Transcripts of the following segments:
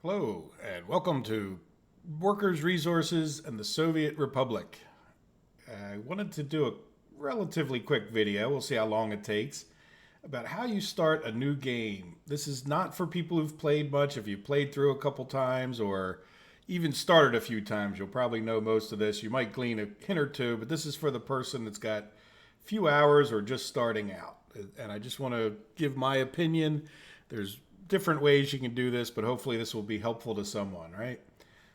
Hello, and welcome to Workers' Resources and the Soviet Republic. I wanted to do a relatively quick video, we'll see how long it takes, about how you start a new game. This is not for people who've played much. If you've played through a couple times or even started a few times, you'll probably know most of this. You might glean a hint or two, but this is for the person that's got a few hours or just starting out. And I just want to give my opinion. There's different ways you can do this, but hopefully this will be helpful to someone, right?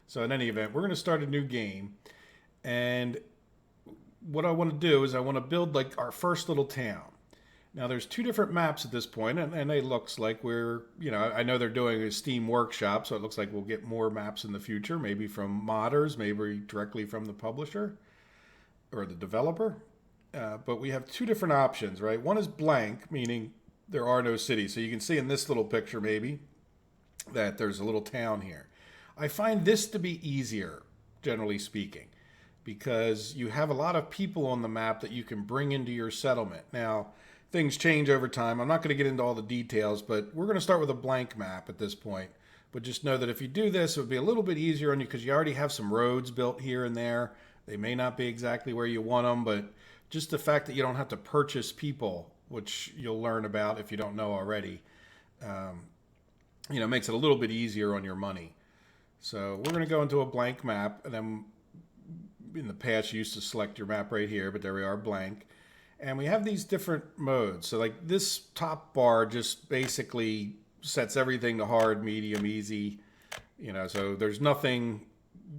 So in any event, we're going to start a new game. And what I want to do is I want to build like our first little town. Now there's two different maps at this point, and it looks like I know they're doing a Steam workshop, so it looks like we'll get more maps in the future, maybe from modders, maybe directly from the publisher or the developer. But we have two different options, right? One is blank, meaning there are no cities. So you can see in this little picture maybe that there's a little town here. I find this to be easier, generally speaking, because you have a lot of people on the map that you can bring into your settlement. Now, things change over time. I'm not going to get into all the details, but we're going to start with a blank map at this point. But just know that if you do this, it would be a little bit easier on you because you already have some roads built here and there. They may not be exactly where you want them, but just the fact that you don't have to purchase people, which you'll learn about if you don't know already, makes it a little bit easier on your money. So we're going to go into a blank map, and then in the past you used to select your map right here, but there we are, blank. And we have these different modes. So like this top bar just basically sets everything to hard, medium, easy. So there's nothing,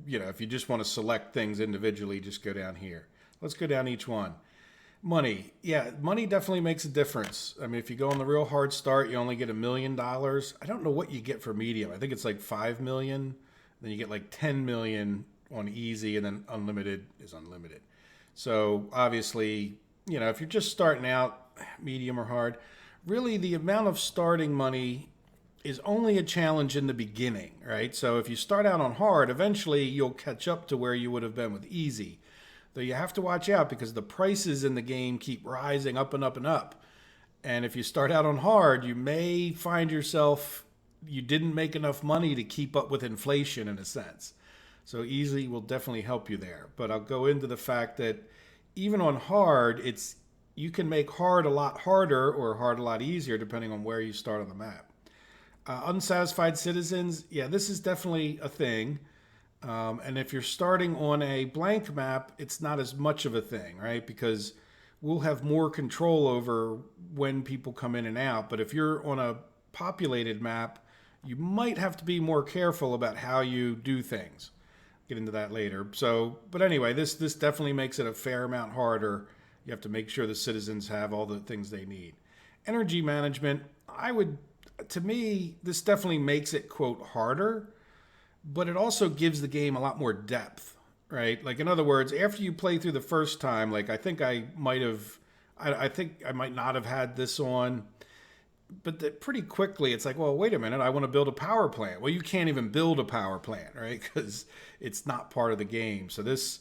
if you just want to select things individually, just go down here. Let's go down each one. Money. Yeah, money definitely makes a difference. I mean, if you go on the real hard start, you only get $1 million. I don't know what you get for medium. I think it's like 5 million. Then you get like 10 million on easy, and then unlimited is unlimited. So obviously, if you're just starting out, medium or hard, really the amount of starting money is only a challenge in the beginning, right? So if you start out on hard, eventually you'll catch up to where you would have been with easy. Though you have to watch out because the prices in the game keep rising up and up and up. And if you start out on hard, you may find yourself, you didn't make enough money to keep up with inflation in a sense. So easy will definitely help you there. But I'll go into the fact that even on hard, you can make hard a lot harder or hard a lot easier depending on where you start on the map. Unsatisfied citizens, yeah, this is definitely a thing. And if you're starting on a blank map, it's not as much of a thing, right? Because we'll have more control over when people come in and out. But if you're on a populated map, you might have to be more careful about how you do things. Get into that later. But anyway, this definitely makes it a fair amount harder. You have to make sure the citizens have all the things they need. Energy management, to me, this definitely makes it, quote, harder. But it also gives the game a lot more depth, right? Like, in other words, after you play through the first time, like I think I might not have had this on, but pretty quickly it's like, well, wait a minute, I want to build a power plant. Well, you can't even build a power plant, right? Because it's not part of the game. So this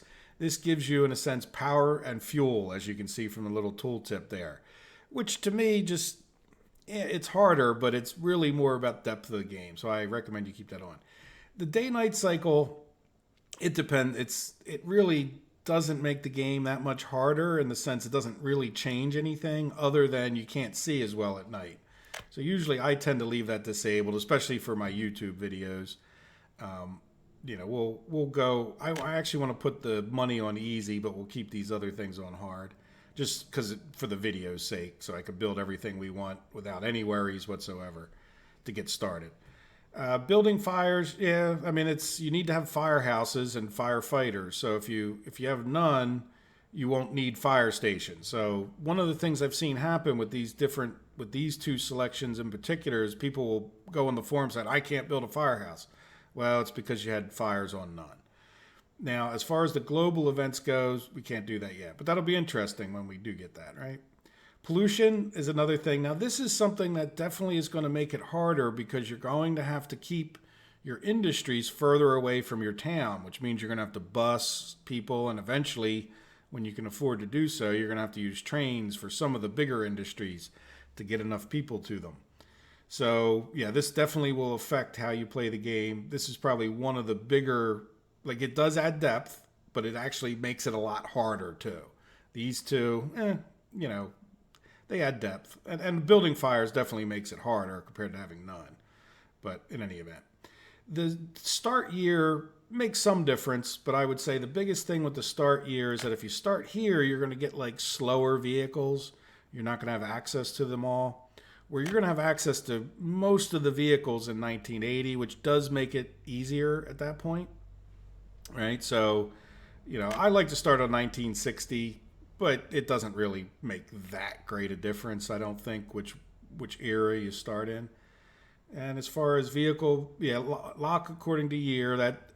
gives you, in a sense, power and fuel, as you can see from the little tooltip there, which to me it's harder, but it's really more about depth of the game. So I recommend you keep that on. The day-night cycle, it depends. It really doesn't make the game that much harder in the sense it doesn't really change anything other than you can't see as well at night. So usually I tend to leave that disabled, especially for my YouTube videos. We'll go. I actually want to put the money on easy, but we'll keep these other things on hard, just because for the video's sake, so I can build everything we want without any worries whatsoever to get started. Building fires, yeah, I mean, you need to have firehouses and firefighters. So if you have none, you won't need fire stations. So one of the things I've seen happen with these two selections in particular is people will go on the forums and say, I can't build a firehouse. Well, it's because you had fires on none. Now, as far as the global events goes, we can't do that yet, but that'll be interesting when we do get that, right? Pollution is another thing. Now, this is something that definitely is going to make it harder because you're going to have to keep your industries further away from your town, which means you're going to have to bus people, and eventually, when you can afford to do so, you're going to have to use trains for some of the bigger industries to get enough people to them. So yeah, this definitely will affect how you play the game. This is probably one of the bigger, like it does add depth, but it actually makes it a lot harder too. These two, you know, they add depth, and building fires definitely makes it harder compared to having none. But in any event, the start year makes some difference, but I would say the biggest thing with the start year is that if you start here, you're going to get like slower vehicles. You're not going to have access to them all. Where you're going to have access to most of the vehicles in 1980, which does make it easier at that point, right? So, I like to start on 1960, but it doesn't really make that great a difference, I don't think, which era you start in. And as far as vehicle, yeah, lock according to year, that,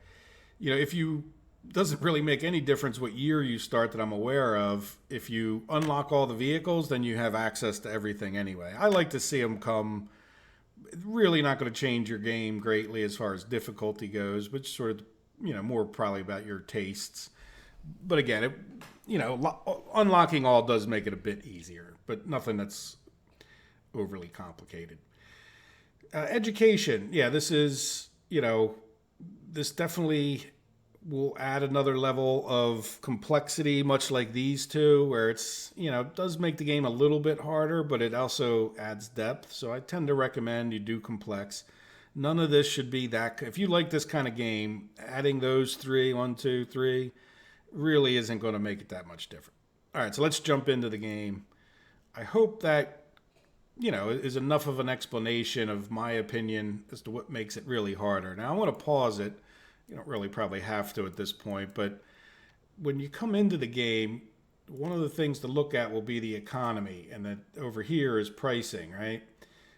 if you, doesn't really make any difference what year you start that I'm aware of. If you unlock all the vehicles, then you have access to everything anyway. I like to see them come. Really not going to change your game greatly as far as difficulty goes, which sort of, more probably about your tastes. But again, unlocking all does make it a bit easier, but nothing that's overly complicated. Education, yeah, this is, this definitely will add another level of complexity, much like these two, where it's, it does make the game a little bit harder, but it also adds depth. So I tend to recommend you do complex. None of this should be that. If you like this kind of game, adding those three, 1, 2, 3, really isn't going to make it that much different. All right, so let's jump into the game. I hope that, is enough of an explanation of my opinion as to what makes it really harder. Now, I want to pause it. You don't really probably have to at this point, but when you come into the game, one of the things to look at will be the economy, and that over here is pricing, right?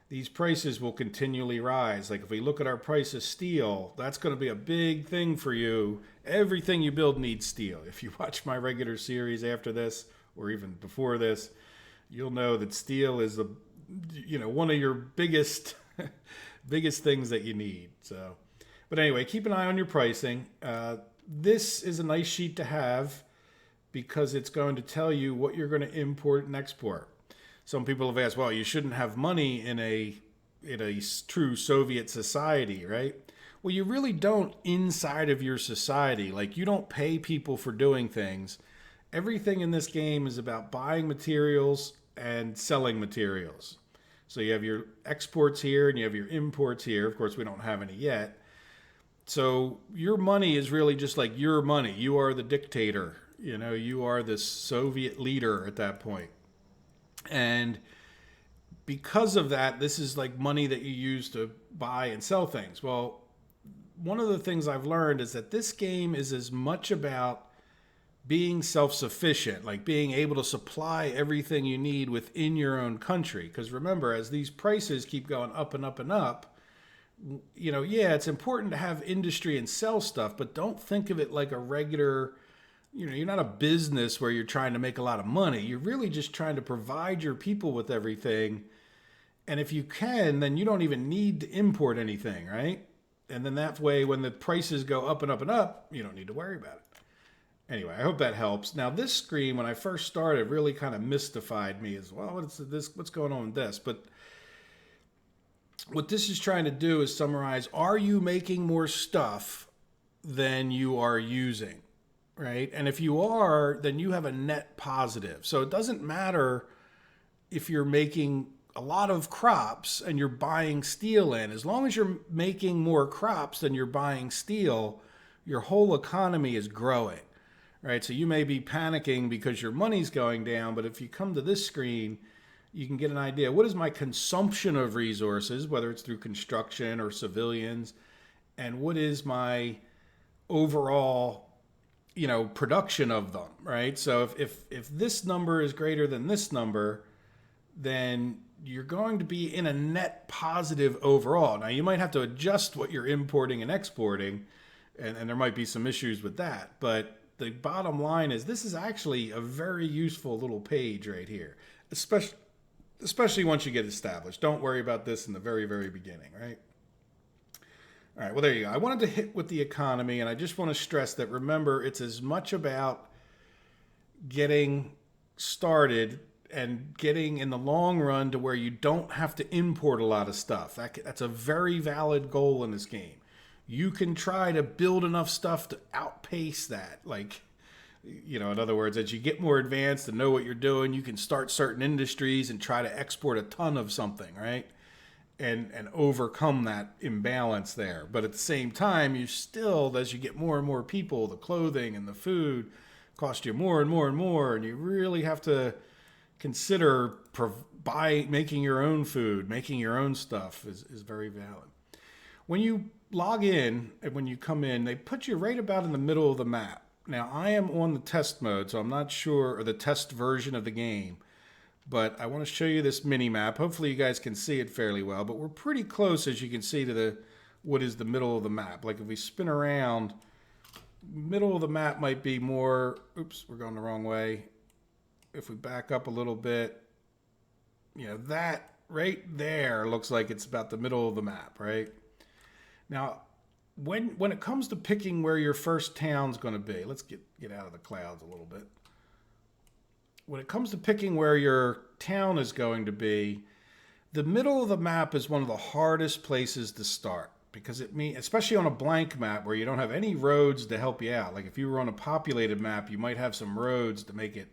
These prices will continually rise. Like if we look at our price of steel, that's going to be a big thing for you. Everything you build needs steel. If you watch my regular series after this, or even before this, you'll know that steel is the, one of your biggest things that you need. So. But anyway, keep an eye on your pricing. This is a nice sheet to have because it's going to tell you what you're going to import and export. Some people have asked, well, you shouldn't have money in a true Soviet society, right? Well, you really don't inside of your society. Like, you don't pay people for doing things. Everything in this game is about buying materials and selling materials. So you have your exports here and you have your imports here. Of course, we don't have any yet. So your money is really just like your money. You are the dictator. You are the Soviet leader at that point. And because of that, this is like money that you use to buy and sell things. Well, one of the things I've learned is that this game is as much about being self-sufficient, like being able to supply everything you need within your own country. Because remember, as these prices keep going up and up and up, yeah, it's important to have industry and sell stuff, but don't think of it like a regular, you're not a business where you're trying to make a lot of money. You're really just trying to provide your people with everything. And if you can, then you don't even need to import anything, right? And then that way, when the prices go up and up and up, you don't need to worry about it. Anyway, I hope that helps. Now, this screen, when I first started, really kind of mystified me as well. What's going on with this? But what this is trying to do is summarize, are you making more stuff than you are using, right? And if you are, then you have a net positive. So it doesn't matter if you're making a lot of crops and you're buying steel in. As long as you're making more crops than you're buying steel, your whole economy is growing, right? So you may be panicking because your money's going down, but if you come to this screen, you can get an idea. What is my consumption of resources, whether it's through construction or civilians, and what is my overall, production of them, right? So if this number is greater than this number, then you're going to be in a net positive overall. Now, you might have to adjust what you're importing and exporting, and there might be some issues with that. But the bottom line is this is actually a very useful little page right here, especially once you get established. Don't worry about this in the very, very beginning, right? All right, well, there you go. I wanted to hit with the economy, and I just want to stress that, remember, it's as much about getting started and getting in the long run to where you don't have to import a lot of stuff. That's a very valid goal in this game. You can try to build enough stuff to outpace that. Like, in other words, as you get more advanced and know what you're doing, you can start certain industries and try to export a ton of something, right? And overcome that imbalance there. But at the same time, you still, as you get more and more people, the clothing and the food cost you more and more and more, and you really have to consider making your own food, making your own stuff is very valid. When you log in and when you come in, they put you right about in the middle of the map. Now, I am on the test mode, so I'm not sure, or the test version of the game, but I want to show you this mini map. Hopefully you guys can see it fairly well, but we're pretty close, as you can see, to what is the middle of the map. Like if we spin around, middle of the map might be more, oops, we're going the wrong way. If we back up a little bit, that right there looks like it's about the middle of the map, right? Now, when it comes to picking where your first town's going to be, let's get out of the clouds a little bit. When it comes to picking where your town is going to be, the middle of the map is one of the hardest places to start because especially on a blank map where you don't have any roads to help you out. Like if you were on a populated map, you might have some roads to make it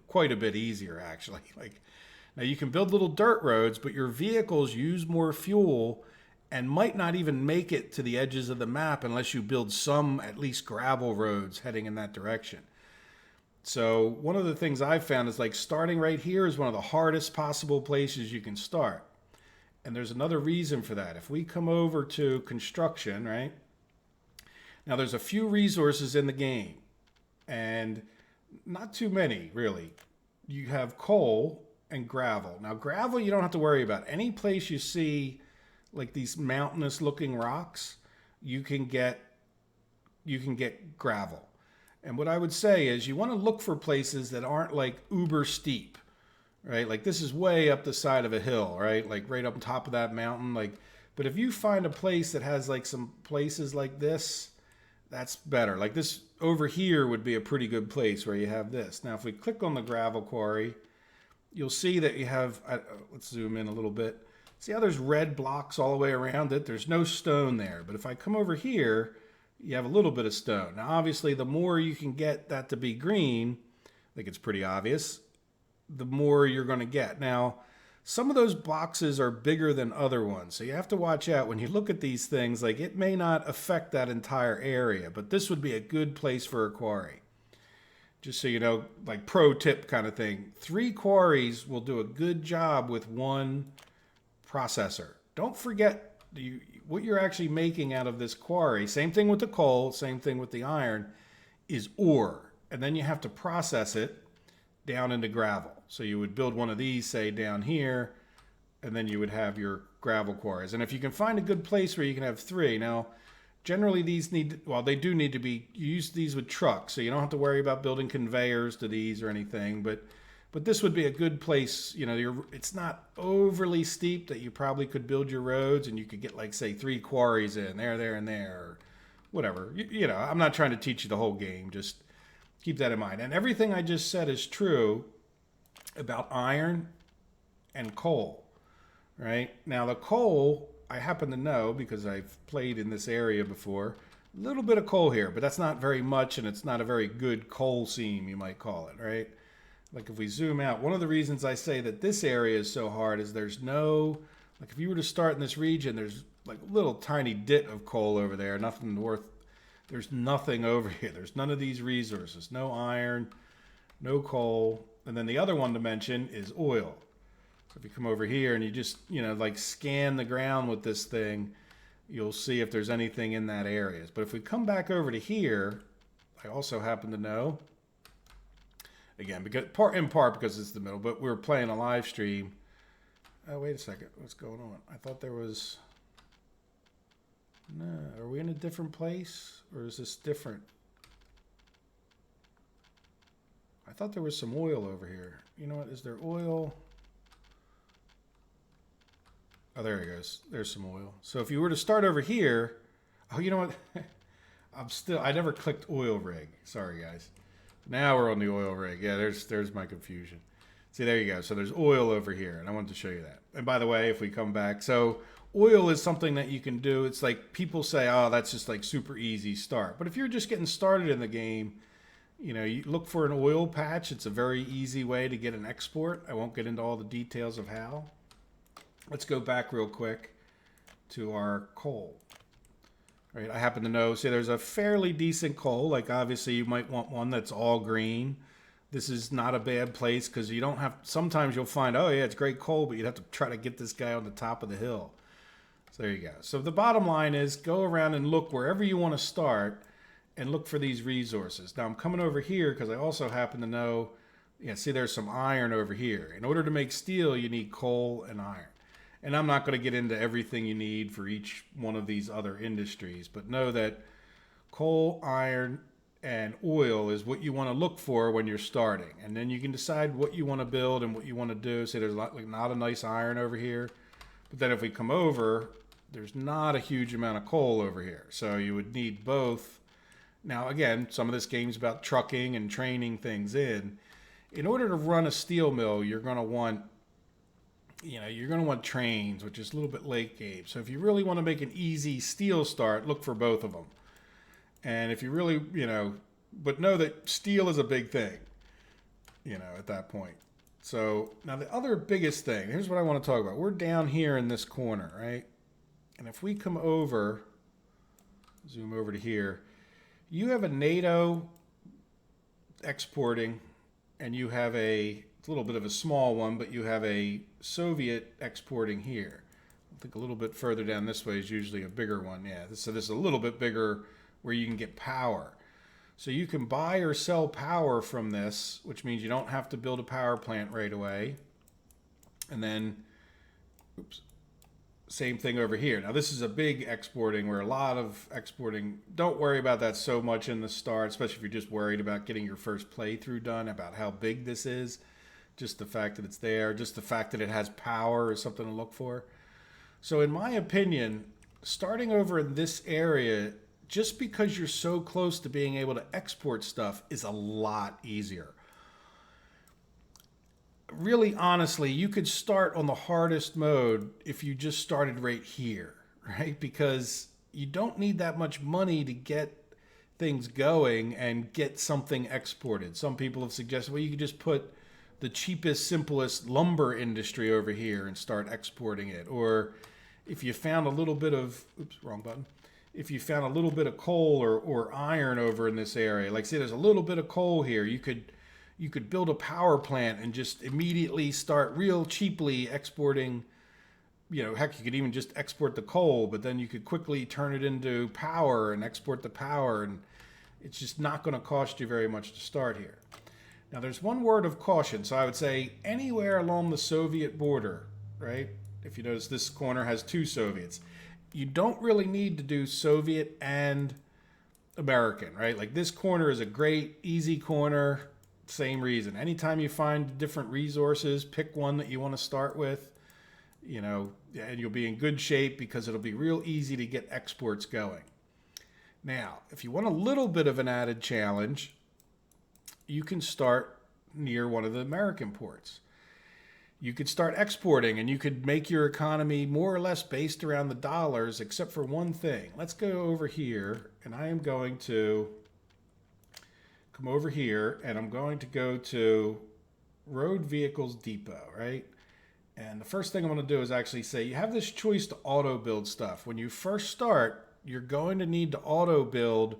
quite a bit easier, actually. Like now you can build little dirt roads, but your vehicles use more fuel and might not even make it to the edges of the map unless you build some at least gravel roads heading in that direction. So one of the things I've found is like starting right here is one of the hardest possible places you can start. And there's another reason for that. If we come over to construction, right? Now there's a few resources in the game and not too many really. You have coal and gravel. Now gravel you don't have to worry about. Any place you see like these mountainous looking rocks, you can get gravel. And what I would say is you want to look for places that aren't like uber steep, right? Like this is way up the side of a hill, right? Like right up on top of that mountain. But if you find a place that has like some places like this, that's better. Like this over here would be a pretty good place where you have this. Now, if we click on the gravel quarry, you'll see that you have, let's zoom in a little bit. See how there's red blocks all the way around it? There's no stone there. But if I come over here, you have a little bit of stone. Now, obviously, the more you can get that to be green, I think it's pretty obvious, the more you're going to get. Now, some of those boxes are bigger than other ones. So you have to watch out when you look at these things. Like it may not affect that entire area, but this would be a good place for a quarry. Just so you know, like pro tip kind of thing. 3 quarries will do a good job with 1 processor. Don't forget what you're actually making out of this quarry, same thing with the coal, same thing with the iron, is ore. And then you have to process it down into gravel. So you would build one of these, say, down here, and then you would have your gravel quarries. And if you can find a good place where you can have 3, now, generally these they do need to be, you use these with trucks, so you don't have to worry about building conveyors to these or anything, but this would be a good place. It's not overly steep that you probably could build your roads and you could get like say 3 quarries in there, and there, or whatever. I'm not trying to teach you the whole game. Just keep that in mind. And everything I just said is true about iron and coal, right? Now the coal, I happen to know because I've played in this area before, a little bit of coal here, but that's not very much and it's not a very good coal seam, you might call it, right? Like if we zoom out, one of the reasons I say that this area is so hard is there's no, like if you were to start in this region, there's like a little tiny dit of coal over there, there's nothing over here. There's none of these resources, no iron, no coal. And then the other one to mention is oil. So if you come over here and you just, like scan the ground with this thing, you'll see if there's anything in that area. But if we come back over to here, I also happen to know, again, in part because it's the middle, but we're playing a live stream. Oh, wait a second. What's going on? I thought there was... No, are we in a different place? Or is this different? I thought there was some oil over here. You know what? Is there oil? Oh, there it goes. There's some oil. So if you were to start over here... Oh, you know what? I never clicked oil rig. Sorry, guys. Now we're on the oil rig. Yeah, there's my confusion. See, there you go. So there's oil over here, and I wanted to show you that. And by the way, if we come back, so oil is something that you can do. It's like people say, oh, that's just like super easy start. But if you're just getting started in the game, you know, you look for an oil patch. It's a very easy way to get an export. I won't get into all the details of how. Let's go back real quick to our coal. Right, I happen to know, say there's a fairly decent coal. Like obviously you might want one that's all green. This is not a bad place because you don't have, sometimes you'll find, oh yeah, it's great coal, but you'd have to try to get this guy on the top of the hill. So there you go. So the bottom line is go around and look wherever you want to start and look for these resources. Now I'm coming over here because I also happen to know, yeah, see there's some iron over here. In order to make steel, you need coal and iron. And I'm not going to get into everything you need for each one of these other industries, but know that coal, iron, and oil is what you want to look for when you're starting. And then you can decide what you want to build and what you want to do. Say there's not a nice iron over here, but then if we come over, there's not a huge amount of coal over here. So you would need both. Now, again, some of this game is about trucking and training things in. In order to run a steel mill, you're going to want, you're going to want trains, which is a little bit late game. So if you really want to make an easy steel start, look for both of them. And if you really, but know that steel is a big thing, at that point. So now the other biggest thing, here's what I want to talk about. We're down here in this corner, right? And if we come over, zoom over to here, you have a NATO exporting, and you have it's a little bit of a small one, but you have a Soviet exporting here. I think a little bit further down this way is usually a bigger one. Yeah, so this is a little bit bigger where you can get power. So you can buy or sell power from this, which means you don't have to build a power plant right away. And then, same thing over here. Now this is a big exporting where a lot of exporting, don't worry about that so much in the start, especially if you're just worried about getting your first playthrough done, about how big this is. Just the fact that it's there, just the fact that it has power is something to look for. So in my opinion, starting over in this area, just because you're so close to being able to export stuff is a lot easier. Really, honestly, you could start on the hardest mode if you just started right here, right? Because you don't need that much money to get things going and get something exported. Some people have suggested, well, you could just put the cheapest, simplest lumber industry over here and start exporting it. Or if you found a little bit of, wrong button. If you found a little bit of coal or iron over in this area, like say there's a little bit of coal here, you could build a power plant and just immediately start real cheaply exporting. Heck, you could even just export the coal, but then you could quickly turn it into power and export the power, and it's just not going to cost you very much to start here. Now, there's one word of caution. So I would say anywhere along the Soviet border, right? If you notice, this corner has two Soviets. You don't really need to do Soviet and American, right? Like this corner is a great, easy corner. Same reason. Anytime you find different resources, pick one that you want to start with, and you'll be in good shape because it'll be real easy to get exports going. Now, if you want a little bit of an added challenge, you can start near one of the American ports. You could start exporting and you could make your economy more or less based around the dollars, except for one thing. Let's go over here, and I am going to come over here, and I'm going to go to Road Vehicles Depot, right? And the first thing I'm going to do is actually say you have this choice to auto build stuff. When you first start, you're going to need to auto build,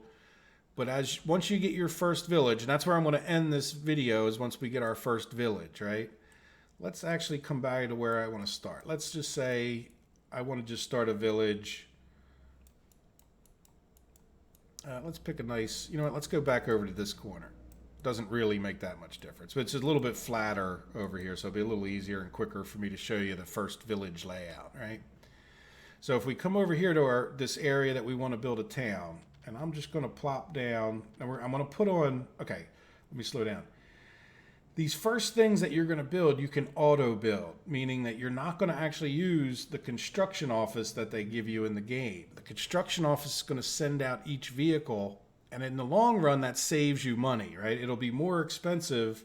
but once you get your first village, and that's where I'm going to end this video, is once we get our first village, right? Let's actually come back to where I want to start. Let's just say I want to just start a village. Let's pick a nice, let's go back over to this corner. Doesn't really make that much difference, but it's a little bit flatter over here, so it'll be a little easier and quicker for me to show you the first village layout, right? So if we come over here to this area that we want to build a town, and I'm just going to plop down, and I'm going to put on, okay, let me slow down. These first things that you're going to build, you can auto build, meaning that you're not going to actually use the construction office that they give you in the game. The construction office is going to send out each vehicle, and in the long run, that saves you money, right? It'll be more expensive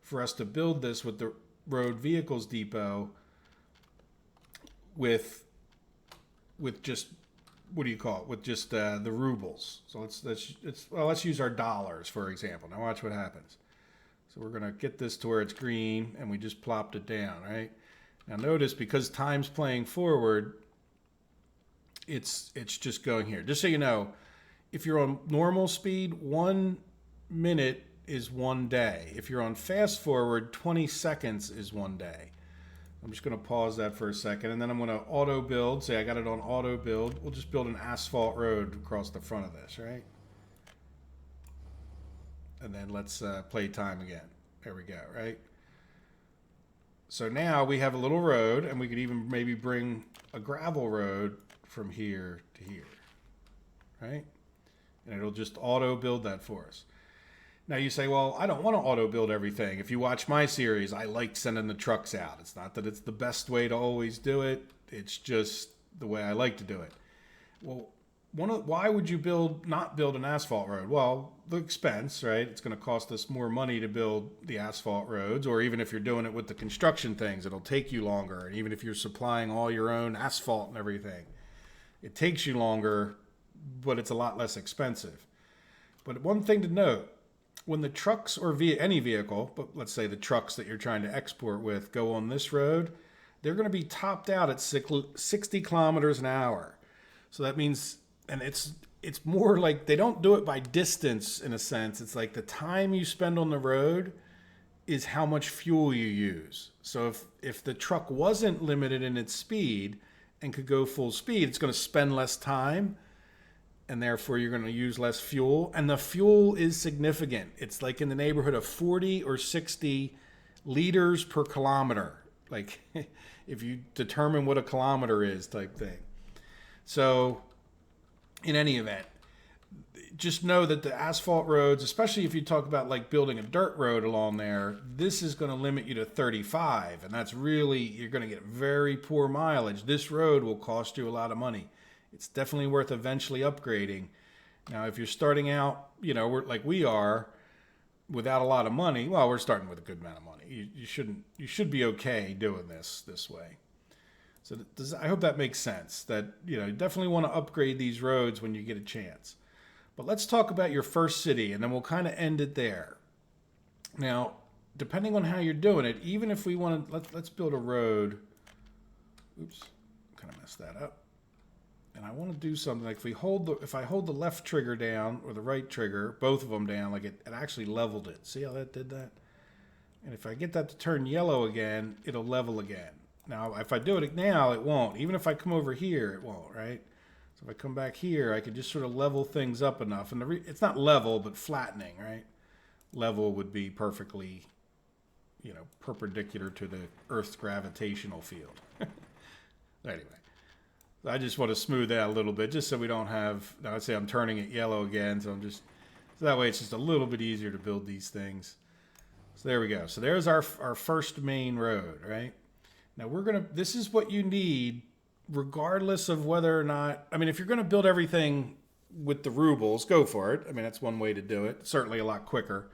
for us to build this with the road vehicles depot with just, what do you call it? With just the rubles. So let's use our dollars, for example. Now watch what happens. So we're going to get this to where it's green, and we just plopped it down, right? Now notice, because time's playing forward, it's just going here. Just so you know, if you're on normal speed, 1 minute is 1 day. If you're on fast forward, 20 seconds is 1 day. I'm just going to pause that for a second, and then I'm going to auto build. Say I got it on auto build. We'll just build an asphalt road across the front of this, right? And then let's play time again. There we go, right? So now we have a little road, and we could even maybe bring a gravel road from here to here, right? And it'll just auto build that for us. Now you say, well, I don't want to auto build everything. If you watch my series, I like sending the trucks out. It's not that it's the best way to always do it. It's just the way I like to do it. Well, why would you not build an asphalt road? Well, the expense, right? It's going to cost us more money to build the asphalt roads, or even if you're doing it with the construction things, it'll take you longer. And even if you're supplying all your own asphalt and everything, it takes you longer, but it's a lot less expensive. But one thing to note, when the trucks or any vehicle, but let's say the trucks that you're trying to export with, go on this road, they're going to be topped out at 60 kilometers an hour. So that means, and it's more like they don't do it by distance in a sense. It's like the time you spend on the road is how much fuel you use. So if the truck wasn't limited in its speed and could go full speed, it's going to spend less time, and therefore you're going to use less fuel. And the fuel is significant. It's like in the neighborhood of 40 or 60 liters per kilometer. Like if you determine what a kilometer is type thing. So in any event, just know that the asphalt roads, especially if you talk about like building a dirt road along there, this is going to limit you to 35. And that's really, you're going to get very poor mileage. This road will cost you a lot of money. It's definitely worth eventually upgrading. Now, if you're starting out, like we are, without a lot of money, well, we're starting with a good amount of money. You should be okay doing this way. So I hope that makes sense, that you definitely want to upgrade these roads when you get a chance. But let's talk about your first city, and then we'll kind of end it there. Now, depending on how you're doing it, even if we want to, let's build a road. Oops, kind of messed that up. And I want to do something like if I hold the left trigger down or the right trigger, both of them down, like it actually leveled it. See how that did that? And if I get that to turn yellow again, it'll level again. Now, if I do it now, it won't. Even if I come over here, it won't, right? So if I come back here, I can just sort of level things up enough. And it's not level, but flattening, right? Level would be perfectly, perpendicular to the Earth's gravitational field. Anyway. I just want to smooth that a little bit, just so we don't have, now let's say I'm turning it yellow again, so that way it's just a little bit easier to build these things. So there we go. So there's our first main road, right? Now this is what you need regardless of whether or not, if you're going to build everything with the rubles, go for it. That's one way to do it. Certainly a lot quicker.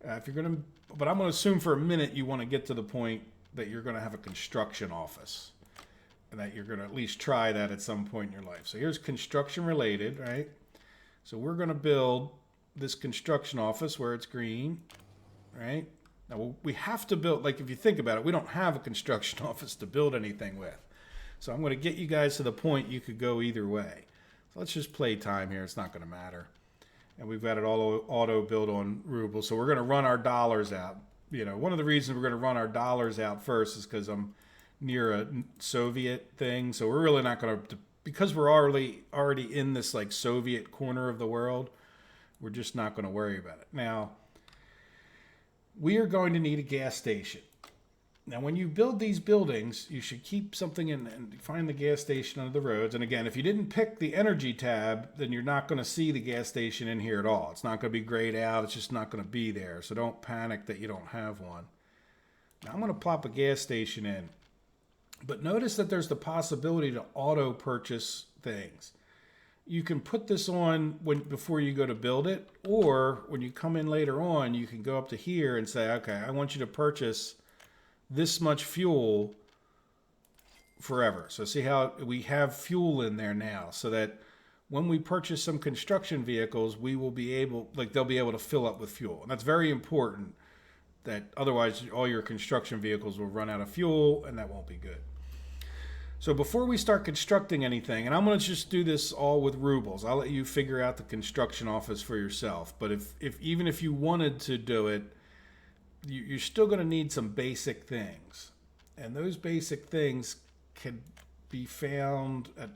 But I'm going to assume for a minute you want to get to the point that you're going to have a construction office. And that you're going to at least try that at some point in your life. So here's construction related, right? So we're going to build this construction office where it's green, right? Now we have to build, like if you think about it, we don't have a construction office to build anything with. So I'm going to get you guys to the point you could go either way. So let's just play time here. It's not going to matter. And we've got it all auto build on rubles. So we're going to run our dollars out. One of the reasons we're going to run our dollars out first is because I'm near a Soviet thing, so we're really not going to, because we're already in this like Soviet corner of the world, we're just not going to worry about it. Now, we are going to need a gas station. Now, when you build these buildings, you should keep something in and find the gas station under the roads. And again, if you didn't pick the energy tab, then you're not going to see the gas station in here at all. It's not going to be grayed out. It's just not going to be there. So don't panic that you don't have one. Now, I'm going to plop a gas station in. But notice that there's the possibility to auto purchase things. you can put this on before you go to build it, or when you come in later on, you can go up to here and say, okay, I want you to purchase this much fuel forever. So see how we have fuel in there now, so that when we purchase some construction vehicles, we will be able, like they'll be able to fill up with fuel. And that's very important, that otherwise all your construction vehicles will run out of fuel, and that won't be good. So before we start constructing anything, and I'm going to just do this all with rubles. I'll let you figure out the construction office for yourself. But even if you wanted to do it, you're still going to need some basic things. And those basic things can be found at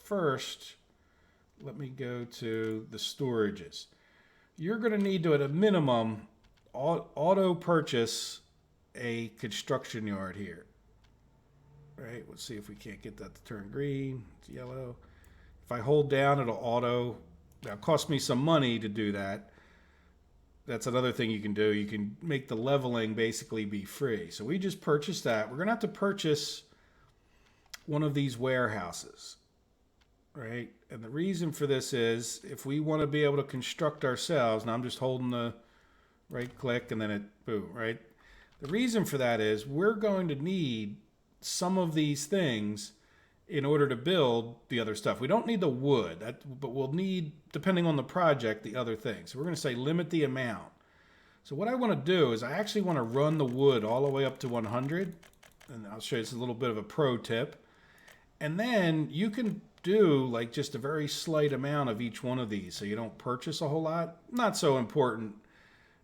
first. Let me go to the storages. You're going to need to, at a minimum, auto purchase a construction yard here. Right, let's see if we can't get that to turn green. It's yellow. If I hold down, it'll auto. Now, it costs me some money to do that. That's another thing you can do. You can make the leveling basically be free. So we just purchased that. We're going to have to purchase one of these warehouses, right? And the reason for this is if we want to be able to construct ourselves, now I'm just holding the right click and then it, boom, right? The reason for that is we're going to need some of these things in order to build the other stuff. We don't need the wood, but we'll need, depending on the project, the other things. So we're going to say limit the amount. So what I want to do is I actually want to run the wood all the way up to 100. And I'll show you, it's a little bit of a pro tip. And then you can do like just a very slight amount of each one of these, so you don't purchase a whole lot. Not so important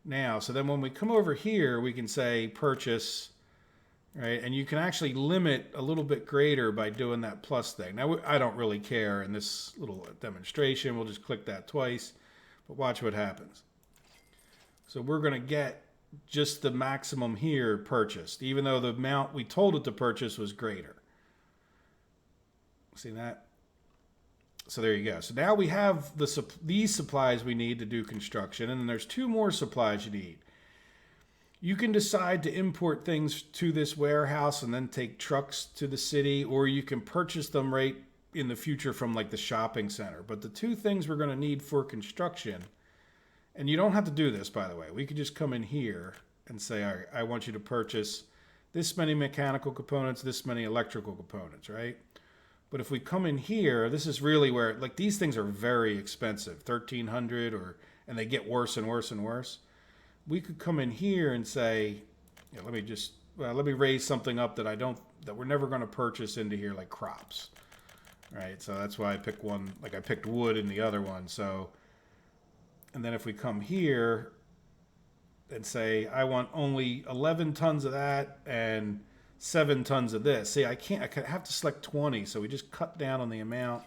now. So then when we come over here, we can say purchase, right? And you can actually limit a little bit greater by doing that plus thing. Now, I don't really care in this little demonstration. We'll just click that twice, but watch what happens. So we're going to get just the maximum here purchased, even though the amount we told it to purchase was greater. See that? So there you go. So now we have these supplies we need to do construction, and then there's two more supplies you need. You can decide to import things to this warehouse and then take trucks to the city, or you can purchase them right in the future from like the shopping center. But the two things we're going to need for construction, and you don't have to do this, by the way. We could just come in here and say, all right, I want you to purchase this many mechanical components, this many electrical components, right? But if we come in here, this is really where, like, these things are very expensive, $1,300, and they get worse and worse and worse. We could come in here and say, yeah, let me raise something up that we're never going to purchase into here, like crops, right? So that's why I picked one, like I picked wood in the other one. So, and then if we come here and say, I want only 11 tons of that and 7 tons of this. See, I have to select 20, so we just cut down on the amount.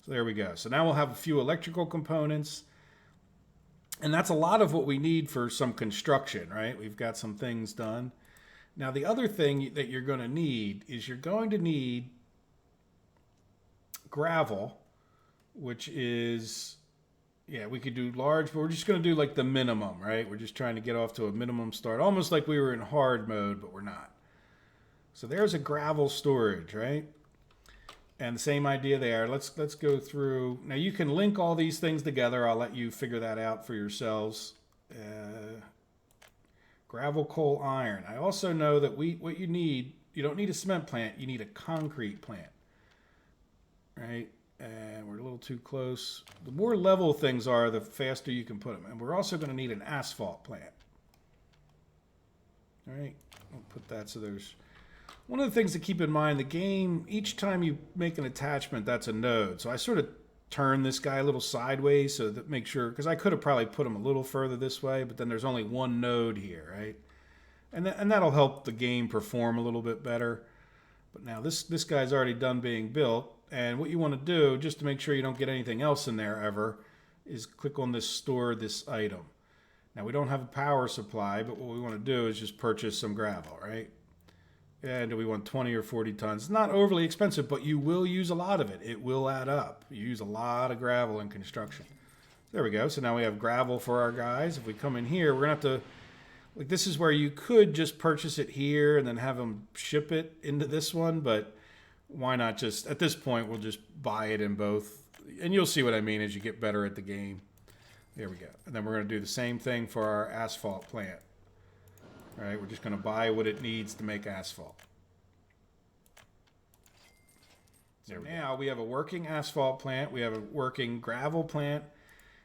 So there we go. So now we'll have a few electrical components. And that's a lot of what we need for some construction, right? We've got some things done. Now, the other thing that you're going to need is you're going to need gravel, which is, yeah, we could do large, but we're just going to do like the minimum, right? We're just trying to get off to a minimum start, almost like we were in hard mode, but we're not. So there's a gravel storage, right? And the same idea there. Let's go through. Now you can link all these things together. I'll let you figure that out for yourselves. Gravel, coal, iron. I also know that what you need, you don't need a cement plant. You need a concrete plant, right? And we're a little too close. The more level things are, the faster you can put them. And we're also going to need an asphalt plant. All right, I'll put that so there's. One of the things to keep in mind, the game, each time you make an attachment, that's a node. So I sort of turn this guy a little sideways so that make sure, because I could have probably put him a little further this way, but then there's only one node here, right? And that'll help the game perform a little bit better. But now this guy's already done being built, and what you want to do, just to make sure you don't get anything else in there ever, is click on this store this item. Now we don't have a power supply, but what we want to do is just purchase some gravel, right? And do we want 20 or 40 tons? It's not overly expensive, but you will use a lot of it. It will add up. You use a lot of gravel in construction. There we go. So now we have gravel for our guys. If we come in here, we're going to have to, like, this is where you could just purchase it here and then have them ship it into this one. But why not just, at this point, we'll just buy it in both and you'll see what I mean as you get better at the game. There we go. And then we're going to do the same thing for our asphalt plant. All right, we're just going to buy what it needs to make asphalt. So now we have a working asphalt plant. We have a working gravel plant.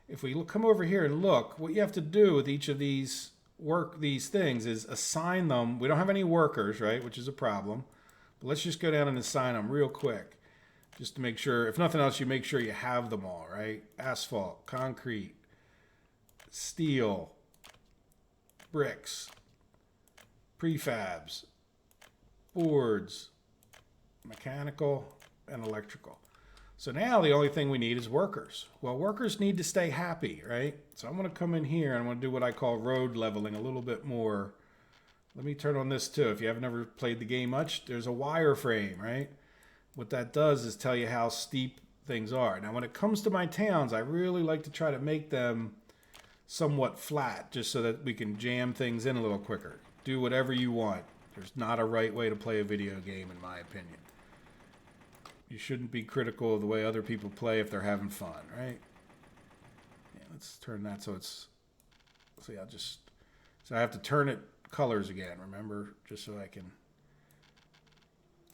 If we come over here and look, what you have to do with each of these things is assign them. We don't have any workers, right, which is a problem. But let's just go down and assign them real quick, just to make sure, if nothing else, you make sure you have them all, right? Asphalt, concrete, steel, bricks, prefabs, boards, mechanical, and electrical. So now the only thing we need is workers. Well, workers need to stay happy, right? So I'm going to come in here and I'm going to do what I call road leveling a little bit more. Let me turn on this too. If you have never played the game much, there's a wireframe, right? What that does is tell you how steep things are. Now, when it comes to my towns, I really like to try to make them somewhat flat, just so that we can jam things in a little quicker. Do whatever you want. There's not a right way to play a video game, in my opinion. You shouldn't be critical of the way other people play if they're having fun, right? Yeah, let's turn that so it's... See, so I have to turn it colors again, remember? Just so I can...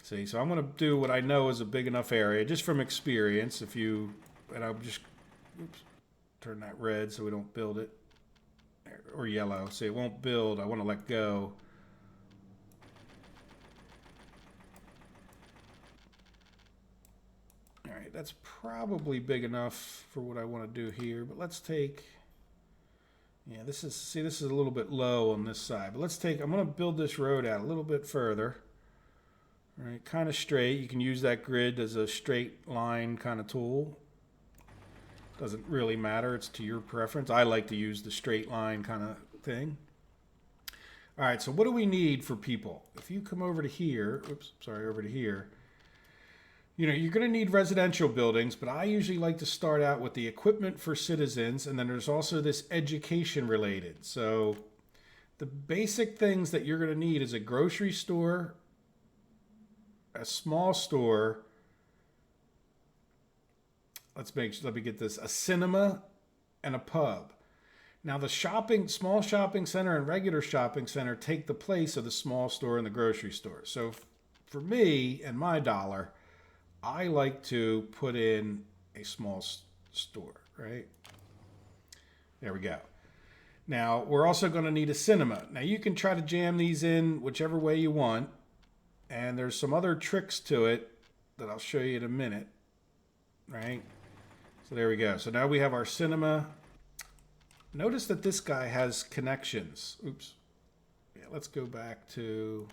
See, so I'm going to do what I know is a big enough area, just from experience. And I'll just... Oops. Turn that red so we don't build it. Or yellow. See, it won't build. I want to let go. Alright, that's probably big enough for what I want to do here. But let's take... Yeah, this is a little bit low on this side. But I'm going to build this road out a little bit further. All right, kind of straight. You can use that grid as a straight line kind of tool. Doesn't really matter. It's to your preference. I like to use the straight line kind of thing. All right, so what do we need for people? If you come over to here, over to here, you're going to need residential buildings, but I usually like to start out with the equipment for citizens, and then there's also this education related. So the basic things that you're going to need is a grocery store, a small store, let me get this, a cinema, and a pub. Now the small shopping center and regular shopping center take the place of the small store and the grocery store. So for me and my dollar, I like to put in a small store, right? There we go. Now we're also going to need a cinema. Now you can try to jam these in whichever way you want. And there's some other tricks to it that I'll show you in a minute, right? So there we go. So now we have our cinema. Notice that this guy has connections. Oops. Yeah, let's go back to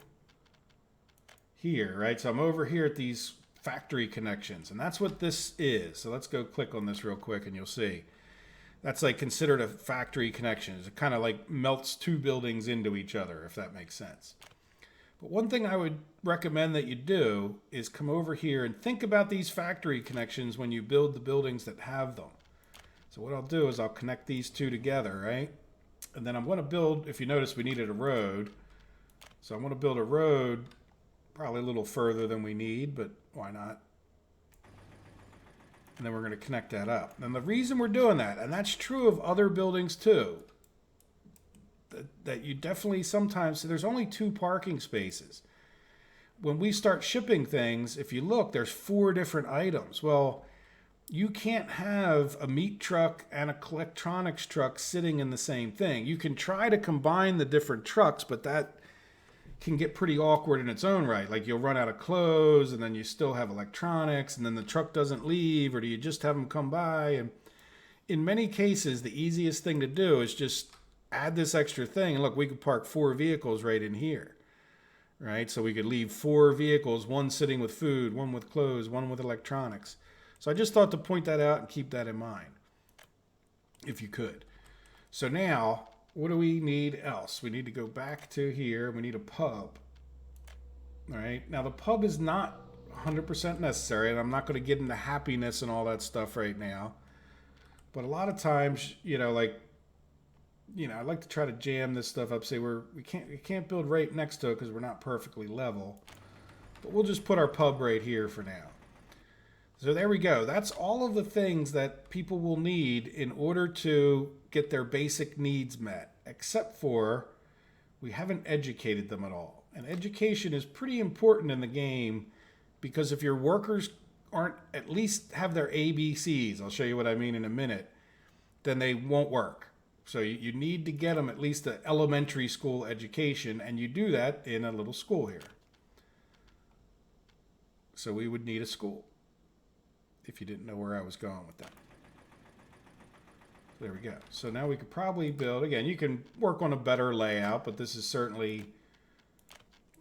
here, right? So I'm over here at these factory connections, and that's what this is. So let's go click on this real quick and you'll see. That's like considered a factory connection. It kind of like melts two buildings into each other, if that makes sense. But one thing I would recommend that you do is come over here and think about these factory connections when you build the buildings that have them. So what I'll do is I'll connect these two together, right? And then I'm going to build, if you notice we needed a road. So I'm going to build a road probably a little further than we need, but why not? And then we're going to connect that up. And the reason we're doing that, and that's true of other buildings too, that you definitely sometimes, there's only 2 parking spaces. When we start shipping things, if you look, there's 4 different items. Well, you can't have a meat truck and an electronics truck sitting in the same thing. You can try to combine the different trucks, but that can get pretty awkward in its own right. Like you'll run out of clothes and then you still have electronics and then the truck doesn't leave, or do you just have them come by? And in many cases, the easiest thing to do is just add this extra thing. And look, we could park 4 vehicles right in here, right? So we could leave 4 vehicles, one sitting with food, one with clothes, one with electronics. So I just thought to point that out and keep that in mind, if you could. So now, what do we need else? We need to go back to here. We need a pub. All right. Now, the pub is not 100% necessary, and I'm not going to get into happiness and all that stuff right now. But a lot of times, I like to try to jam this stuff up. Say we can't build right next to it because we're not perfectly level. But we'll just put our pub right here for now. So there we go. That's all of the things that people will need in order to get their basic needs met, except for we haven't educated them at all. And education is pretty important in the game because if your workers aren't at least have their ABCs, I'll show you what I mean in a minute, then they won't work. So you need to get them at least an elementary school education, and you do that in a little school here. So we would need a school, if you didn't know where I was going with that. There we go. So now we could probably build, again, you can work on a better layout, but this is certainly,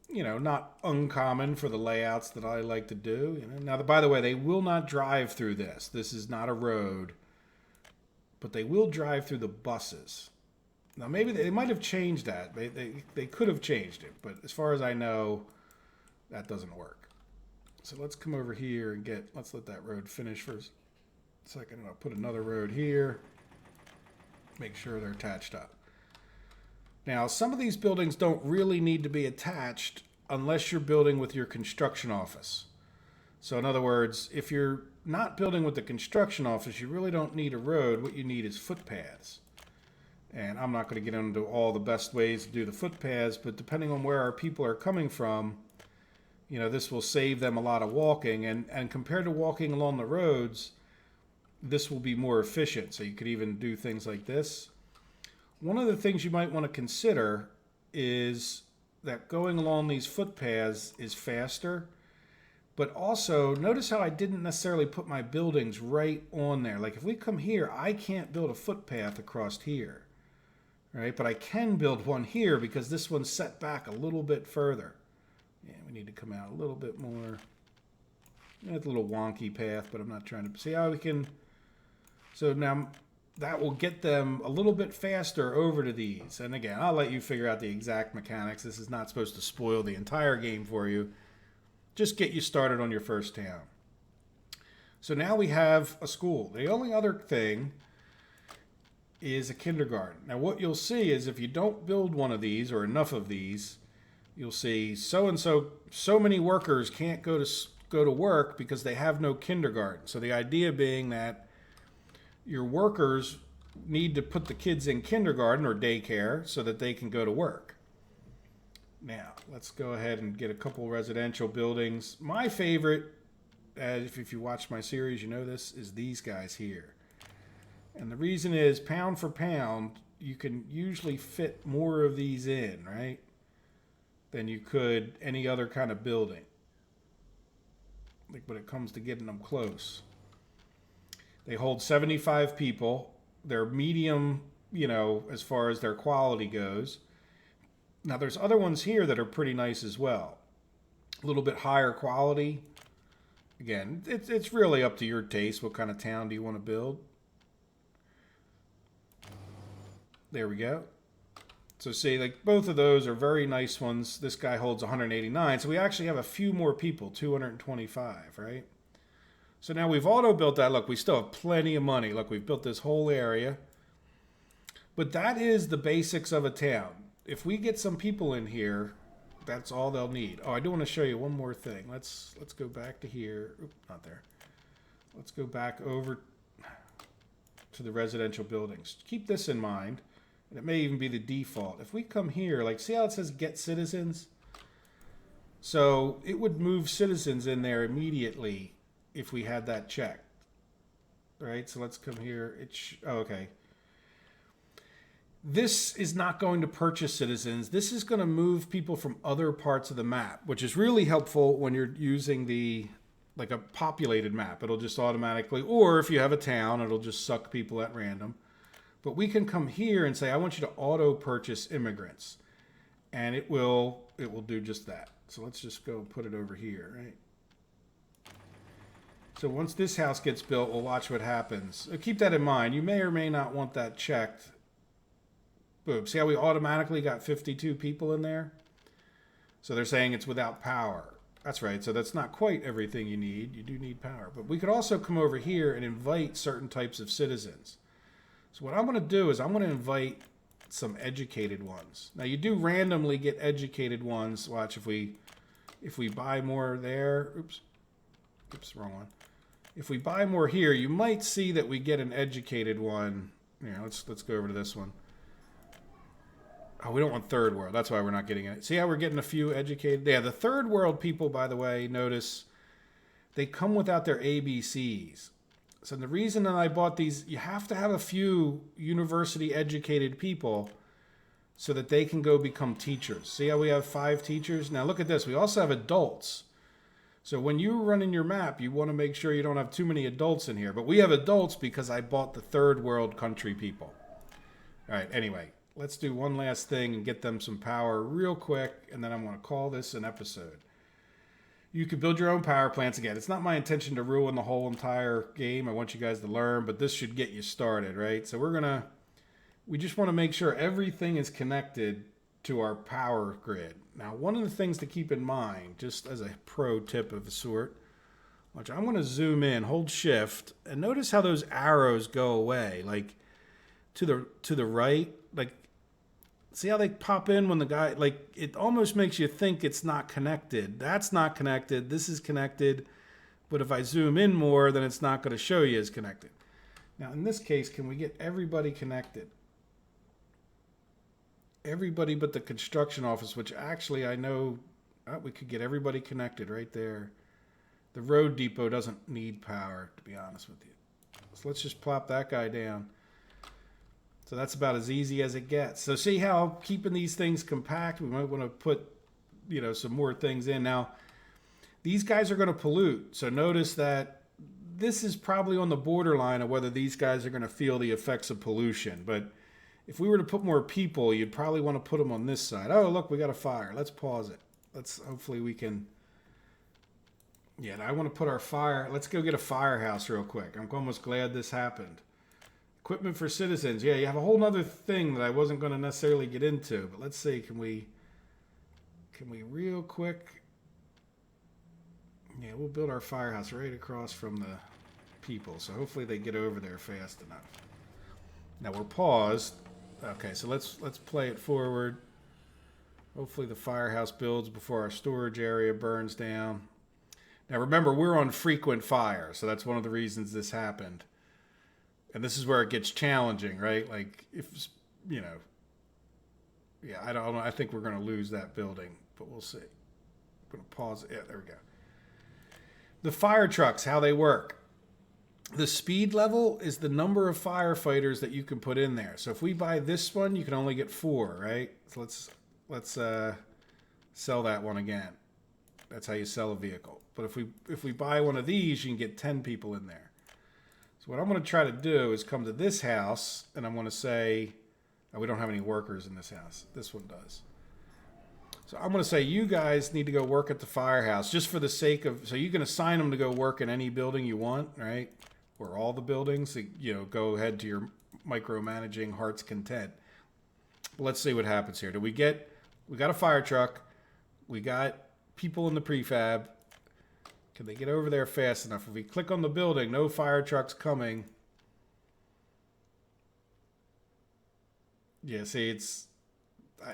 you know, not uncommon for the layouts that I like to do. You know? Now, by the way, they will not drive through this. This is not a road, but they will drive through the buses. Now, maybe they might have changed that. They could have changed it, but as far as I know, that doesn't work. So let's come over here and let's let that road finish for a second. I'll put another road here. Make sure they're attached up. Now, some of these buildings don't really need to be attached unless you're building with your construction office. So in other words, if you're not building with the construction office, you really don't need a road. What you need is footpaths. And I'm not going to get into all the best ways to do the footpaths, but depending on where our people are coming from, you know, this will save them a lot of walking. And compared to walking along the roads, this will be more efficient. So you could even do things like this. One of the things you might want to consider is that going along these footpaths is faster. But also, notice how I didn't necessarily put my buildings right on there. Like if we come here, I can't build a footpath across here, right? But I can build one here because this one's set back a little bit further. Yeah, we need to come out a little bit more. It's a little wonky path, but I'm not trying to see how we can. So now that will get them a little bit faster over to these. And again, I'll let you figure out the exact mechanics. This is not supposed to spoil the entire game for you. Just get you started on your first town. So now we have a school. The only other thing is a kindergarten. Now what you'll see is if you don't build one of these or enough of these, you'll see so many workers can't go to work because they have no kindergarten. So the idea being that your workers need to put the kids in kindergarten or daycare so that they can go to work. Now, let's go ahead and get a couple residential buildings. My favorite, if you watch my series, you know this, is these guys here. And the reason is, pound for pound, you can usually fit more of these in, right, than you could any other kind of building. Like when it comes to getting them close. They hold 75 people. They're medium, you know, as far as their quality goes. Now, there's other ones here that are pretty nice as well. A little bit higher quality. Again, it's really up to your taste. What kind of town do you want to build? There we go. So see, like both of those are very nice ones. This guy holds 189. So we actually have a few more people, 225, right? So now we've auto-built that. Look, we still have plenty of money. Look, we've built this whole area. But that is the basics of a town. If we get some people in here, that's all they'll need. Oh, I do want to show you one more thing. Let's go back to here. Oop, not there. Let's go back over to the residential buildings. Keep this in mind, and it may even be the default. If we come here, like, see how it says get citizens? So it would move citizens in there immediately if we had that checked. Right, so let's come here. Oh, okay. This is not going to purchase citizens. This is going to move people from other parts of the map, which is really helpful when you're using like a populated map. It'll just automatically, or if you have a town, it'll just suck people at random. But we can come here and say, I want you to auto purchase immigrants. And it will do just that. So let's just go put it over here, right? So once this house gets built, we'll watch what happens. Keep that in mind. You may or may not want that checked. Boom. See how we automatically got 52 people in there? So they're saying it's without power. That's right. So that's not quite everything you need. You do need power. But we could also come over here and invite certain types of citizens. So what I'm going to do is I'm going to invite some educated ones. Now you do randomly get educated ones. Watch if we buy more there. Oops, wrong one. if we buy more here, you might see that we get an educated one. Yeah, let's go over to this one. Oh, we don't want third world. That's why we're not getting it. See how we're getting a few educated? Yeah, the third world people, by the way, notice they come without their ABCs. So the reason that I bought these, you have to have a few university educated people so that they can go become teachers. See how we have 5 teachers? Now look at this. We also have adults. So when you're running your map, you want to make sure you don't have too many adults in here. But we have adults because I bought the third world country people. All right, anyway, let's do one last thing and get them some power real quick, and then I'm going to call this an episode. You can build your own power plants. Again, it's not my intention to ruin the whole entire game. I want you guys to learn, but this should get you started, right? So we just want to make sure everything is connected to our power grid. Now, one of the things to keep in mind, just as a pro tip of a sort, which I'm going to zoom in, hold shift, and notice how those arrows go away, like to the right, like see how they pop in when the guy, like it almost makes you think it's not connected. That's not connected. This is connected. But if I zoom in more, then it's not going to show you as connected. Now, in this case, can we get everybody connected? Everybody but the construction office, which actually I know we could get everybody connected right there. The road depot doesn't need power, to be honest with you. So let's just plop that guy down. So that's about as easy as it gets. So see how keeping these things compact, we might want to put, some more things in. Now, these guys are going to pollute. So notice that this is probably on the borderline of whether these guys are going to feel the effects of pollution. But if we were to put more people, you'd probably want to put them on this side. Oh, look, we got a fire. Let's pause it. Hopefully we can. Yeah, I want to put our fire. Let's go get a firehouse real quick. I'm almost glad this happened. Equipment for citizens. Yeah, you have a whole other thing that I wasn't going to necessarily get into. But let's see, can we real quick. Yeah, we'll build our firehouse right across from the people. So hopefully they get over there fast enough. Now we're paused. Okay, so let's play it forward. Hopefully the firehouse builds before our storage area burns down. Now remember, we're on frequent fire, so that's one of the reasons this happened. And this is where it gets challenging, right? Like if, yeah, I don't know. I think we're going to lose that building, but we'll see. I'm going to pause it. Yeah, there we go. The fire trucks, how they work. The speed level is the number of firefighters that you can put in there. So if we buy this one, you can only get 4, right? So let's sell that one again. That's how you sell a vehicle. But if we buy one of these, you can get 10 people in there. So what I'm going to try to do is come to this house, and I'm going to say, we don't have any workers in this house. This one does. So I'm going to say, you guys need to go work at the firehouse just for the sake of, so you can assign them to go work in any building you want, right? Or all the buildings, go ahead to your micromanaging heart's content. But let's see what happens here. We got a fire truck. We got people in the prefab. Can they get over there fast enough? If we click on the building, no fire trucks coming. Yeah, see,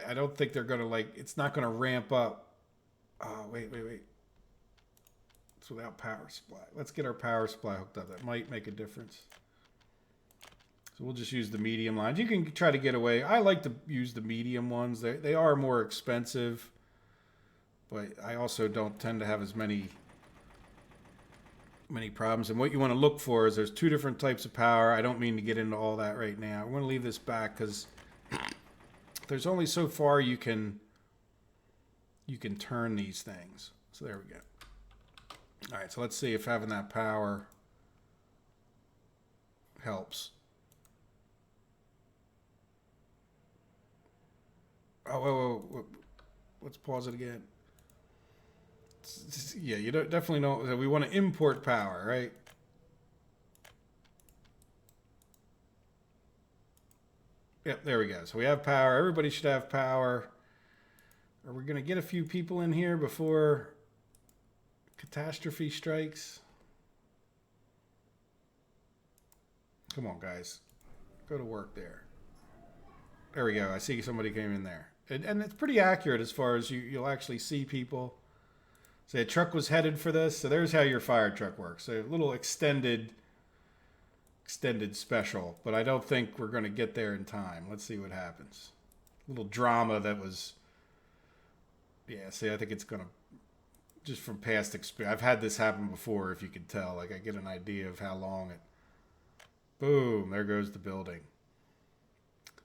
I don't think they're going to, it's not going to ramp up. Oh, wait. It's without power supply. Let's get our power supply hooked up. That might make a difference. So we'll just use the medium lines. You can try to get away. I like to use the medium ones. They are more expensive, but I also don't tend to have as many problems. And what you want to look for is there's 2 different types of power. I don't mean to get into all that right now. I want to leave this back because there's only so far you can turn these things. So there we go. All right, so let's see if having that power helps. Oh, let's pause it again. Yeah, you definitely don't. We want to import power, right? Yep, there we go. So we have power. Everybody should have power. Are we going to get a few people in here before catastrophe strikes? Come on, guys. Go to work there. There we go. I see somebody came in there. And it's pretty accurate as far as you'll actually see people. So a truck was headed for this. So there's how your fire truck works. So a little extended special, but I don't think we're going to get there in time. Let's see what happens. A little drama that was, yeah, see, I think it's going to, just from past experience, I've had this happen before, if you could tell. Like, I get an idea of how long it, boom, there goes the building.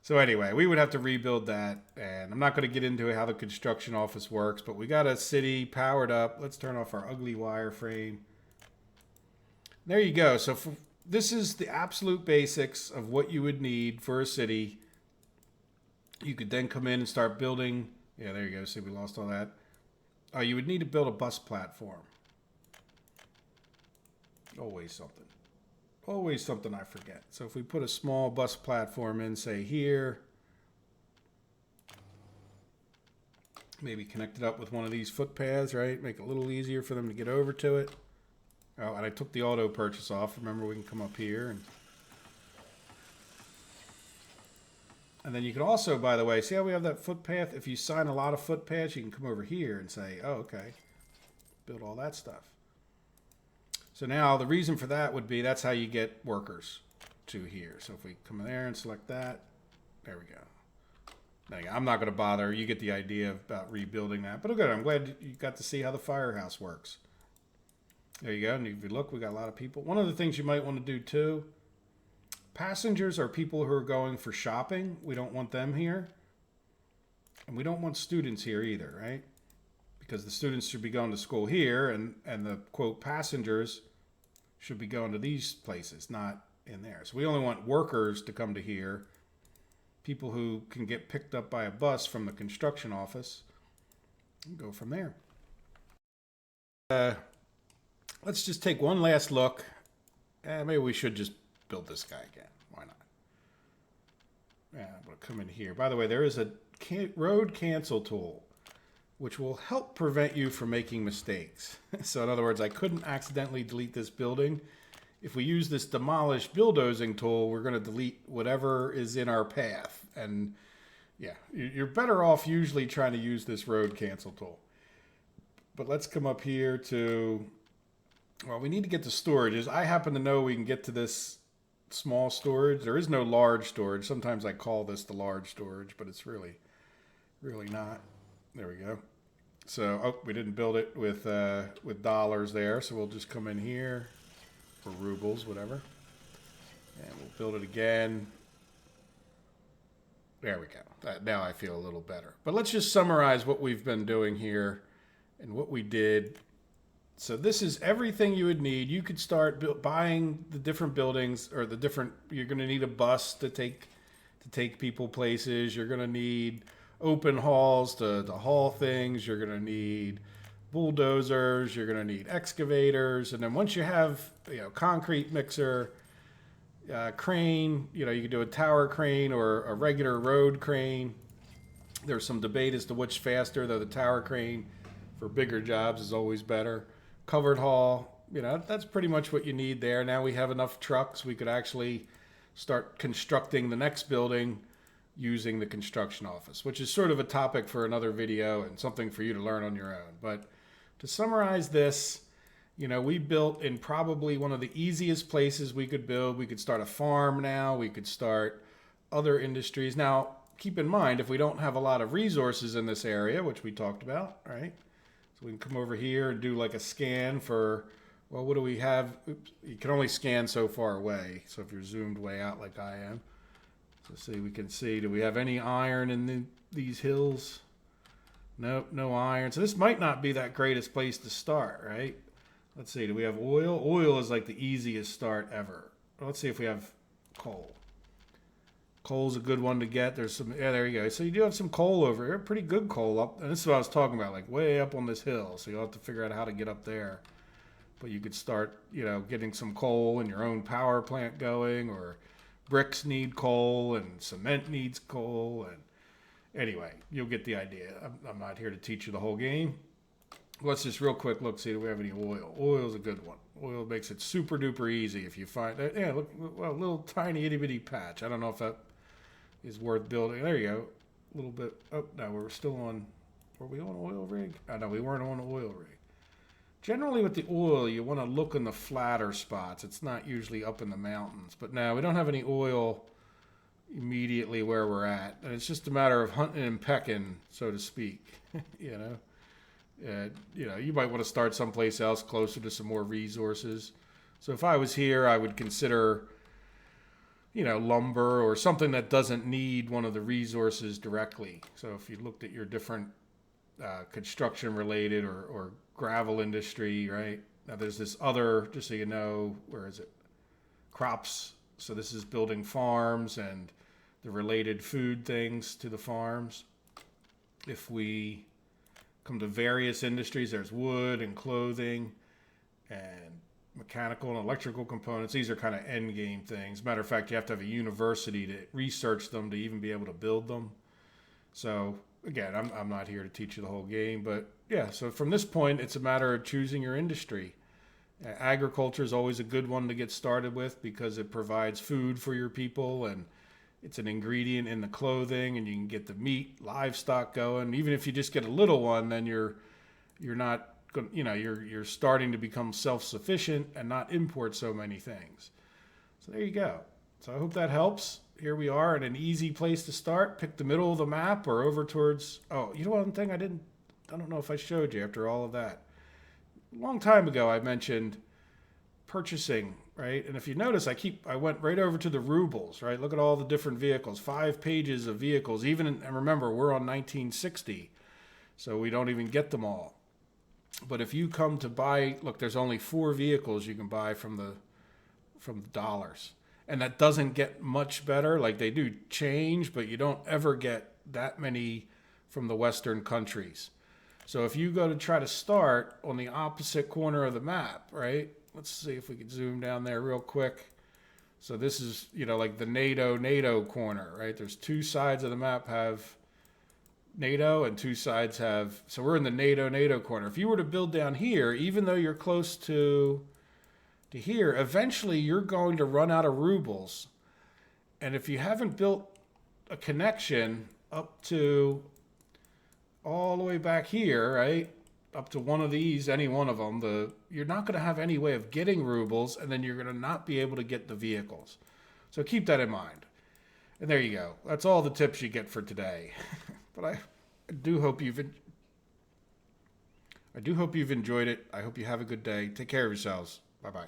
So anyway, we would have to rebuild that, and I'm not going to get into how the construction office works, but we got a city powered up. Let's turn off our ugly wireframe. There you go. So this is the absolute basics of what you would need for a city. You could then come in and start building. Yeah, there you go. See, we lost all that. Oh, you would need to build a bus platform. Always something. Always something I forget. So if we put a small bus platform in, say here, maybe connect it up with one of these footpaths, right? Make it a little easier for them to get over to it. Oh, and I took the auto purchase off. Remember, we can come up here. And then you can also, by the way, see how we have that footpath? If you sign a lot of footpaths, you can come over here and say, oh, okay, build all that stuff. So now the reason for that would be that's how you get workers to here. So if we come in there and select that, there we go. Now, I'm not going to bother. You get the idea about rebuilding that. But okay, I'm glad you got to see how the firehouse works. There you go. And if you look, we got a lot of people. One of the things you might want to do too, passengers are people who are going for shopping. We don't want them here. And we don't want students here either, right? Because the students should be going to school here, and the, quote, passengers should be going to these places, not in there. So we only want workers to come to here, people who can get picked up by a bus from the construction office, and go from there. Let's just take one last look. Maybe we should just build this guy again. Why not? Yeah, I'm going to come in here. By the way, there is a road cancel tool, which will help prevent you from making mistakes. So in other words, I couldn't accidentally delete this building. If we use this demolish bulldozing tool, we're going to delete whatever is in our path. And yeah, you're better off usually trying to use this road cancel tool. But let's come up here to, well, we need to get to storages. I happen to know we can get to this small storage. There is no large storage. Sometimes I call this the large storage, but it's really not. There we go. So, oh, we didn't build it with dollars there, so we'll just come in here, or rubles, whatever, and we'll build it again. There we go. Now I feel a little better. But let's just summarize what we've been doing here and what we did. So this is everything you would need. You could start buying the different buildings, or the different, you're going to need a bus to take people places. You're going to need open halls to haul things. You're going to need bulldozers. You're going to need excavators. And then once you have, concrete mixer, crane, you can do a tower crane or a regular road crane. There's some debate as to which faster, though the tower crane for bigger jobs is always better. Covered haul, that's pretty much what you need there. Now we have enough trucks. We could actually start constructing the next building using the construction office, which is sort of a topic for another video and something for you to learn on your own. But to summarize this, we built in probably one of the easiest places we could build. We could start a farm now. We could start other industries. Now, keep in mind, if we don't have a lot of resources in this area, which we talked about, right? So we can come over here and do like a scan for, well, what do we have? Oops, you can only scan so far away. So if you're zoomed way out like I am. So see, we can see, do we have any iron in these hills? Nope, no iron. So this might not be that greatest place to start, right? Let's see, do we have oil? Oil is like the easiest start ever. Let's see if we have coal. Coal's a good one to get. There's some, yeah, there you go. So you do have some coal over here, pretty good coal up. And this is what I was talking about, like way up on this hill. So you'll have to figure out how to get up there. But you could start, getting some coal and your own power plant going, or bricks need coal and cement needs coal. And anyway, you'll get the idea. I'm not here to teach you the whole game. Let's just real quick look, see if we have any oil. Oil's a good one. Oil makes it super duper easy if you find, yeah, look, well, a little tiny itty bitty patch. I don't know if that is worth building. There you go. A little bit. Oh, no, we're still on, were we on an oil rig? Oh, no, we weren't on an oil rig. Generally with the oil, you want to look in the flatter spots. It's not usually up in the mountains. But now we don't have any oil immediately where we're at. And it's just a matter of hunting and pecking, so to speak. you know, you might want to start someplace else closer to some more resources. So if I was here, I would consider, lumber or something that doesn't need one of the resources directly. So if you looked at your different construction related or gravel industry, right? Now there's this other, just so you know, where is it? Crops. So this is building farms and the related food things to the farms. If we come to various industries, there's wood and clothing and mechanical and electrical components. These are kind of end game things. Matter of fact, you have to have a university to research them to even be able to build them. So again, I'm not here to teach you the whole game, but yeah, so from this point, it's a matter of choosing your industry. Agriculture is always a good one to get started with because it provides food for your people and it's an ingredient in the clothing, and you can get the meat, livestock going. Even if you just get a little one, then you're not, you're starting to become self-sufficient and not import so many things. So there you go. So I hope that helps. Here we are at an easy place to start. Pick the middle of the map or over towards, one thing I don't know if I showed you after all of that. A long time ago, I mentioned purchasing, right? And if you notice, I went right over to the rubles, right? Look at all the different vehicles, 5 pages of vehicles. And remember, we're on 1960, so we don't even get them all. But if you come to buy, look, there's only 4 vehicles you can buy from the dollars. And that doesn't get much better. Like they do change, but you don't ever get that many from the Western countries. So if you go to try to start on the opposite corner of the map, right? Let's see if we can zoom down there real quick. So this is, like the NATO corner, right? There's 2 sides of the map have NATO and 2 sides have, so we're in the NATO corner. If you were to build down here, even though you're close to here, eventually you're going to run out of rubles. And if you haven't built a connection up to all the way back here, right, up to one of these, any one of them, you're not going to have any way of getting rubles, and then you're going to not be able to get the vehicles. So keep that in mind. And there you go. That's all the tips you get for today. But I do hope you've enjoyed it. I hope you have a good day. Take care of yourselves. Bye-bye.